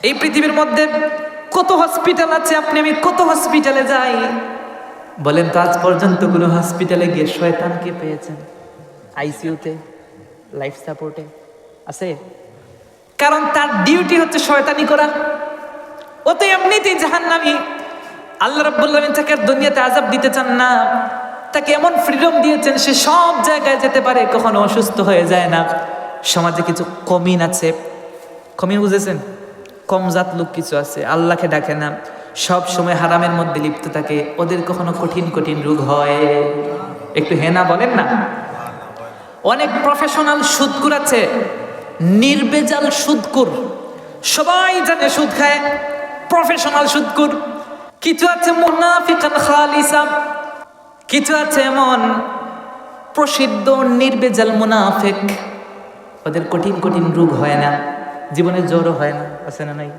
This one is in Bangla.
এই পৃথিবীর মধ্যে কত হসপিটাল আছে, আপনি আমি কত হসপিটালে যাই, বলেন তো আজ পর্যন্ত কোনো হসপিটালে গিয়ে শয়তানকে পেয়েছেন? আইসিইউতে, লাইফ সাপোর্টে আছে? কারণ তার ডিউটি হচ্ছে শয়তানি করা। ও তো এমনিতেই জাহান্নামী। আল্লাহ রাব্বুল আলামিন তাকে দুনিয়াতে আযাব দিতে চান না, তাকে এমন ফ্রিডম দিয়েছেন সে সব জায়গায় যেতে পারে, কখনো অসুস্থ হয়ে যায় না। সমাজে কিছু কমিন আছে, কমিন বুঝেছেন? কমজাত লোক কিছু আছে, আল্লাহকে ডাকে না, সব সময় হারামের মধ্যে লিপ্ত থাকে, ওদের কখনো কঠিন কঠিন রোগ হয়? একটু হেনা বলেন না। অনেক প্রফেশনাল সুদকুর আছে, নির্বেজাল সুদকুর, সবাই জানে সুদ খায়, প্রফেশনাল সুদকুর। কিছু আছে মুনাফিকান খালিসা, কিছু আছে এমন প্রসিদ্ধ নির্বেজাল মুনাফিক, ওদের কঠিন কঠিন রোগ হয় না, জীবনে জ্বরও হয় না, আছে না নাই?